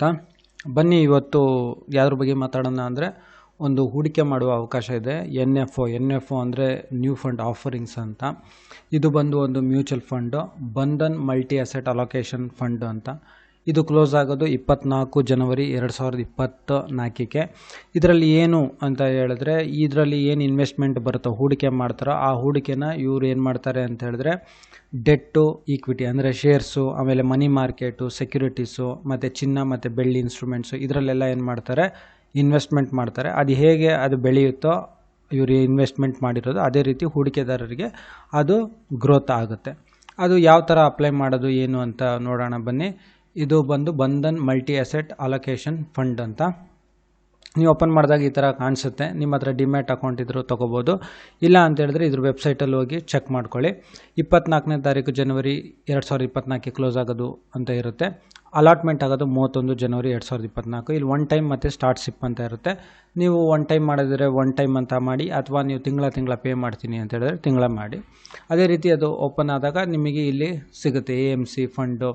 ತಾ ಬನ್ನಿ ಇವತ್ತು ಯಾವ್ದ್ರ ಬಗ್ಗೆ ಮಾತಾಡೋಣ ಅಂದರೆ ಒಂದು ಹೂಡಿಕೆ ಮಾಡುವ ಅವಕಾಶ ಇದೆ. ಎನ್ ಎಫ್ ಒ ಅಂದರೆ ನ್ಯೂ ಫಂಡ್ ಆಫರಿಂಗ್ಸ್ ಅಂತ. ಇದು ಬಂದು ಒಂದು mutual fund, Bandhan multi asset allocation fund ಅಂತ. ಇದು ಕ್ಲೋಸ್ ಆಗೋದು 24 ಜನವರಿ 2024ಕ್ಕೆ. ಇದರಲ್ಲಿ ಏನು ಅಂತ ಹೇಳಿದ್ರೆ, ಇದರಲ್ಲಿ ಏನು ಇನ್ವೆಸ್ಟ್ಮೆಂಟ್ ಬರುತ್ತೋ, ಹೂಡಿಕೆ ಮಾಡ್ತಾರೋ ಆ ಹೂಡಿಕೆನ ಇವ್ರು ಏನು ಮಾಡ್ತಾರೆ ಅಂತ ಹೇಳಿದ್ರೆ, ಡೆಟ್ಟು ಈಕ್ವಿಟಿ ಅಂದರೆ ಶೇರ್ಸು, ಆಮೇಲೆ ಮನಿ ಮಾರ್ಕೆಟು, ಸೆಕ್ಯುರಿಟೀಸು, ಮತ್ತು ಚಿನ್ನ ಮತ್ತು ಬೆಳ್ಳಿ ಇನ್ಸ್ಟ್ರೂಮೆಂಟ್ಸು, ಇದರಲ್ಲೆಲ್ಲ ಏನು ಮಾಡ್ತಾರೆ, ಇನ್ವೆಸ್ಟ್ಮೆಂಟ್ ಮಾಡ್ತಾರೆ. ಅದು ಹೇಗೆ ಅದು ಬೆಳೆಯುತ್ತೋ ಇವರು ಇನ್ವೆಸ್ಟ್ಮೆಂಟ್ ಮಾಡಿರೋದು ಅದೇ ರೀತಿ ಹೂಡಿಕೆದಾರರಿಗೆ ಅದು ಗ್ರೋತ್ ಆಗುತ್ತೆ. ಅದು ಯಾವ ಥರ ಅಪ್ಲೈ ಮಾಡೋದು ಏನು ಅಂತ ನೋಡೋಣ ಬನ್ನಿ. ಇದು ಬಂದು Bandhan multi asset allocation fund ಅಂತ. ನೀವು ಓಪನ್ ಮಾಡಿದಾಗ ಈ ಥರ ಕಾಣಿಸುತ್ತೆ. ನಿಮ್ಮ ಹತ್ರ ಡಿಮ್ಯಾಟ್ ಅಕೌಂಟ್ ಇದ್ರೂ ತೊಗೋಬೋದು. ಇಲ್ಲ ಅಂತ ಹೇಳಿದ್ರೆ ಇದ್ರ ವೆಬ್ಸೈಟಲ್ಲಿ ಹೋಗಿ ಚೆಕ್ ಮಾಡ್ಕೊಳ್ಳಿ. 24ನೇ ತಾರೀಕು ಜನವರಿ 2024ಕ್ಕೆ ಕ್ಲೋಸ್ ಆಗೋದು ಅಂತ ಇರುತ್ತೆ. ಅಲಾಟ್ಮೆಂಟ್ ಆಗೋದು 31 ಜನವರಿ 2024. ಇಲ್ಲಿ ಒನ್ ಟೈಮ್ ಮತ್ತು ಸ್ಟಾರ್ಟ್ ಸಿಪ್ ಅಂತ ಇರುತ್ತೆ. ನೀವು ಒನ್ ಟೈಮ್ ಮಾಡಿದರೆ ಒನ್ ಟೈಮ್ ಅಂತ ಮಾಡಿ, ಅಥವಾ ನೀವು ತಿಂಗಳ ಪೇ ಮಾಡ್ತೀನಿ ಅಂತ ಹೇಳಿದ್ರೆ ತಿಂಗಳ ಮಾಡಿ. ಅದೇ ರೀತಿ ಅದು ಓಪನ್ ಆದಾಗ ನಿಮಗೆ ಇಲ್ಲಿ ಸಿಗುತ್ತೆ AMC ಫಂಡು,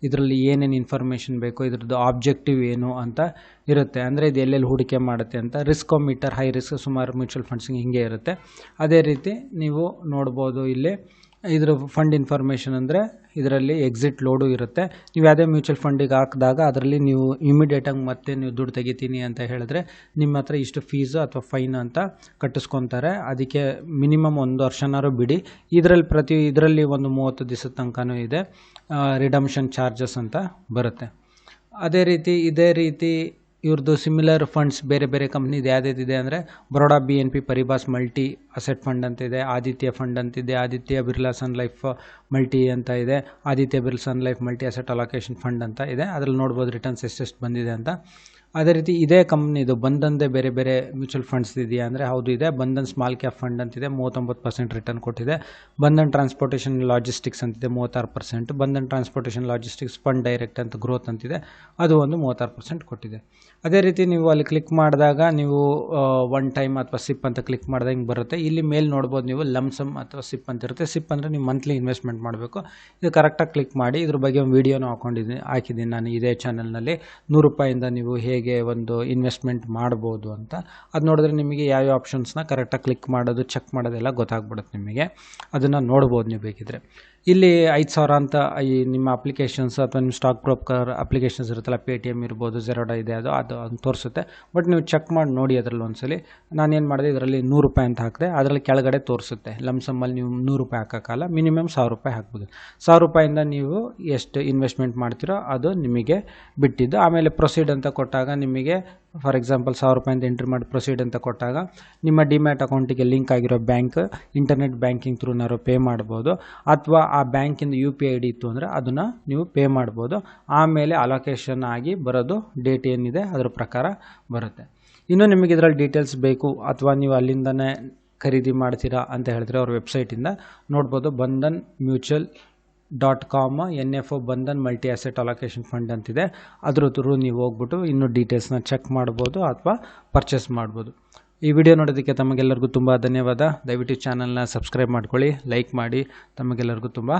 ಇದರಲ್ಲಿ ಏನೇನು ಇನ್ಫಾರ್ಮೇಷನ್ ಬೇಕು, ಇದ್ರದ್ದು ಆಬ್ಜೆಕ್ಟಿವ್ ಏನು ಅಂತ ಇರುತ್ತೆ. ಅಂದರೆ ಇದು ಎಲ್ಲೆಲ್ಲಿ ಹೂಡಿಕೆ ಮಾಡುತ್ತೆ ಅಂತ. ರಿಸ್ಕೋಮೀಟರ್, ಹೈ ರಿಸ್ಕ್, ಸುಮಾರು ಮ್ಯೂಚುವಲ್ ಫಂಡ್ಸಿಗೆ ಹಿಂಗೆ ಇರುತ್ತೆ. ಅದೇ ರೀತಿ ನೀವು ನೋಡ್ಬೋದು ಇಲ್ಲಿ ಇದ್ರ ಫಂಡ್ ಇನ್ಫಾರ್ಮೇಷನ್ ಅಂದರೆ ಇದರಲ್ಲಿ ಎಕ್ಸಿಟ್ ಲೋಡು ಇರುತ್ತೆ. ನೀವು ಯಾವುದೇ ಮ್ಯೂಚುವಲ್ ಫಂಡಿಗೆ ಹಾಕಿದಾಗ ಅದರಲ್ಲಿ ನೀವು ಇಮಿಡಿಯೇಟಾಗಿ ಮತ್ತೆ ನೀವು ದುಡ್ಡು ತೆಗಿತೀನಿ ಅಂತ ಹೇಳಿದ್ರೆ ನಿಮ್ಮ ಹತ್ರ ಇಷ್ಟು ಫೀಸು ಅಥವಾ ಫೈನ್ ಅಂತ ಕಟ್ಟಿಸ್ಕೊತಾರೆ. ಅದಕ್ಕೆ ಮಿನಿಮಮ್ 1 ವರ್ಷನಾರು ಬಿಡಿ. ಇದರಲ್ಲಿ ಒಂದು 30 ದಿವಸದ ತನಕನೂ ಇದೆ. ರಿಡಮ್ಷನ್ ಚಾರ್ಜಸ್ ಅಂತ ಬರುತ್ತೆ. ಇದೇ ರೀತಿ ಇವ್ರದ್ದು ಸಿಮಿಲರ್ ಫಂಡ್ಸ್ ಬೇರೆ ಬೇರೆ ಕಂಪ್ನಿದು ಯಾವುದಿದೆ ಅಂದರೆ, Baroda BNP Paribas multi asset fund ಅಂತ ಇದೆ, ಆದಿತ್ಯ ಫಂಡ್ ಅಂತಿದೆ, Aditya Birla Sun Life multi ಅಂತ ಇದೆ, Aditya Birla Sun Life multi asset allocation fund ಅಂತ ಇದೆ. ಅದರಲ್ಲಿ ನೋಡ್ಬೋದು ರಿಟರ್ನ್ಸ್ ಎಷ್ಟು ಬಂದಿದೆ ಅಂತ. ಅದೇ ರೀತಿ ಇದೇ ಕಂಪ್ನಿದು ಬಂಧನ್ದೇ ಬೇರೆ ಬೇರೆ ಮ್ಯೂಚುವಲ್ ಫಂಡ್ಸ್ ಇದೆಯಾ ಅಂದರೆ ಹೌದು ಇದೆ. ಬಂಧನ್ ಸ್ಮಾಲ್ ಕ್ಯಾಪ್ ಫಂಡ್ ಅಂತಿದೆ, 39% ರಿಟರ್ನ್ ಕೊಟ್ಟಿದೆ. ಬಂಧನ್ ಟ್ರಾನ್ಸ್ಪೋರ್ಟೇಷನ್ ಲಾಜಿಸ್ಟಿಕ್ಸ್ ಅಂತಿದೆ, 36%. Bandhan transportation logistics fund direct ಅಂತ ಗ್ರೋತ್ ಅಂತಿದೆ, ಅದು ಒಂದು 36% ಕೊಟ್ಟಿದೆ. ಅದೇ ರೀತಿ ನೀವು ಅಲ್ಲಿ ಕ್ಲಿಕ್ ಮಾಡಿದಾಗ ನೀವು ಒನ್ ಟೈಮ್ ಅಥವಾ ಸಿಪ್ ಅಂತ ಕ್ಲಿಕ್ ಮಾಡಿದಾಗ ಹಿಂಗೆ ಬರುತ್ತೆ. ಇಲ್ಲಿ ಮೇಲೆ ನೋಡ್ಬೋದು ನೀವು ಲಮ್ಸಮ್ ಅಥವಾ ಸಿಪ್ ಅಂತ ಇರುತ್ತೆ. ಸಿಪ್ ಅಂದರೆ ನೀವು ಮಂತ್ಲಿ ಇನ್ವೆಸ್ಟ್ಮೆಂಟ್ ಮಾಡಬೇಕು. ಇದು ಕರೆಕ್ಟಾಗಿ ಕ್ಲಿಕ್ ಮಾಡಿ. ಇದ್ರ ಬಗ್ಗೆ ಒಂದು ವೀಡಿಯೋನ ಹಾಕಿದ್ದೀನಿ ನಾನು ಇದೇ ಚಾನಲ್ನಲ್ಲಿ. ₹100 ನೀವು ಹೇಗೆ ಒಂದು ಇನ್ವೆಸ್ಟ್ಮೆಂಟ್ ಮಾಡ್ಬೋದು ಅಂತ. ಅದು ನೋಡಿದ್ರೆ ನಿಮಗೆ ಯಾವ ಆಪ್ಷನ್ಸ್ನ ಕರೆಕ್ಟಾಗಿ ಕ್ಲಿಕ್ ಮಾಡೋದು, ಚೆಕ್ ಮಾಡೋದೆಲ್ಲ ಗೊತ್ತಾಗ್ಬಿಡುತ್ತೆ ನಿಮಗೆ. ಅದನ್ನು ನೋಡ್ಬೋದು ನೀವು ಬೇಕಿದ್ರೆ. ಇಲ್ಲಿ 5,000 ಅಂತ ಈ ನಿಮ್ಮ ಅಪ್ಲಿಕೇಶನ್ಸ್ ಅಥವಾ ನಿಮ್ಮ ಸ್ಟಾಕ್ ಬ್ರೋಕರ್ ಅಪ್ಲಿಕೇಶನ್ಸ್ ಇರುತ್ತಲ್ಲ, Paytm ಇರ್ಬೋದು, Zerodha ಇದೆ, ಅದು ತೋರಿಸುತ್ತೆ. ಬಟ್ ನೀವು ಚೆಕ್ ಮಾಡಿ ನೋಡಿ ಅದರಲ್ಲಿ ಒಂದ್ಸಲಿ. ನಾನೇನು ಮಾಡಿದೆ, ಇದರಲ್ಲಿ ₹100 ಅಂತ ಹಾಕಿದೆ. ಅದರಲ್ಲಿ ಕೆಳಗಡೆ ತೋರಿಸುತ್ತೆ ಲಮ್ಸಮ್ಮಲ್ಲಿ ನೀವು ₹100 ಹಾಕೋಕ್ಕಲ್ಲ, ಮಿನಿಮಮ್ ₹1,000 ಹಾಕ್ಬೋದು. ₹1,000 ನೀವು ಎಷ್ಟು ಇನ್ವೆಸ್ಟ್ಮೆಂಟ್ ಮಾಡ್ತೀರೋ ಅದು ನಿಮಗೆ ಬಿಟ್ಟಿದ್ದು. ಆಮೇಲೆ ಪ್ರೊಸೀಡ್ ಅಂತ ಕೊಟ್ಟಾಗ ನಿಮಗೆ ಫಾರ್ ಎಕ್ಸಾಂಪಲ್ ₹1,000 ಅಂತ ಎಂಟ್ರಿ ಮಾಡಿ ಪ್ರೊಸೀಡ್ ಅಂತ ಕೊಟ್ಟಾಗ ನಿಮ್ಮ ಡಿಮ್ಯಾಟ್ ಅಕೌಂಟಿಗೆ ಲಿಂಕ್ ಆಗಿರೋ ಬ್ಯಾಂಕ್ ಇಂಟರ್ನೆಟ್ ಬ್ಯಾಂಕಿಂಗ್ ಥ್ರೂನಾರು ಪೇ ಮಾಡ್ಬೋದು, ಅಥವಾ ಆ ಬ್ಯಾಂಕಿಂದ UPI ID ಇತ್ತು ಅಂದರೆ ಅದನ್ನು ನೀವು ಪೇ ಮಾಡ್ಬೋದು. ಆಮೇಲೆ ಅಲೋಕೇಶನ್ ಆಗಿ ಬರೋದು ಡೇಟ್ ಏನಿದೆ ಅದರ ಪ್ರಕಾರ ಬರುತ್ತೆ. ಇನ್ನೂ ನಿಮಗೆ ಇದರಲ್ಲಿ ಡೀಟೇಲ್ಸ್ ಬೇಕು ಅಥವಾ ನೀವು ಅಲ್ಲಿಂದನೇ ಖರೀದಿ ಮಾಡ್ತೀರಾ ಅಂತ ಹೇಳಿದ್ರೆ ಅವ್ರ ವೆಬ್ಸೈಟಿಂದ ನೋಡ್ಬೋದು. Bandhan mutual .com NFO Bandhan multi asset allocation fund ಅಂತಿದೆ. ಅದ್ರ ಥ್ರೂ ನೀವು ಹೋಗ್ಬಿಟ್ಟು ಇನ್ನೂ ಡೀಟೇಲ್ಸ್ನ ಚೆಕ್ ಮಾಡ್ಬೋದು ಅಥವಾ ಪರ್ಚೇಸ್ ಮಾಡ್ಬೋದು. ಈ ವಿಡಿಯೋ ನೋಡೋದಕ್ಕೆ ತಮಗೆಲ್ಲರಿಗೂ ತುಂಬ ಧನ್ಯವಾದ. ದಯವಿಟ್ಟು ಚಾನಲ್ನ ಸಬ್ಸ್ಕ್ರೈಬ್ ಮಾಡ್ಕೊಳ್ಳಿ, ಲೈಕ್ ಮಾಡಿ. ತಮಗೆಲ್ಲರಿಗೂ ತುಂಬ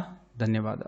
ಧನ್ಯವಾದ.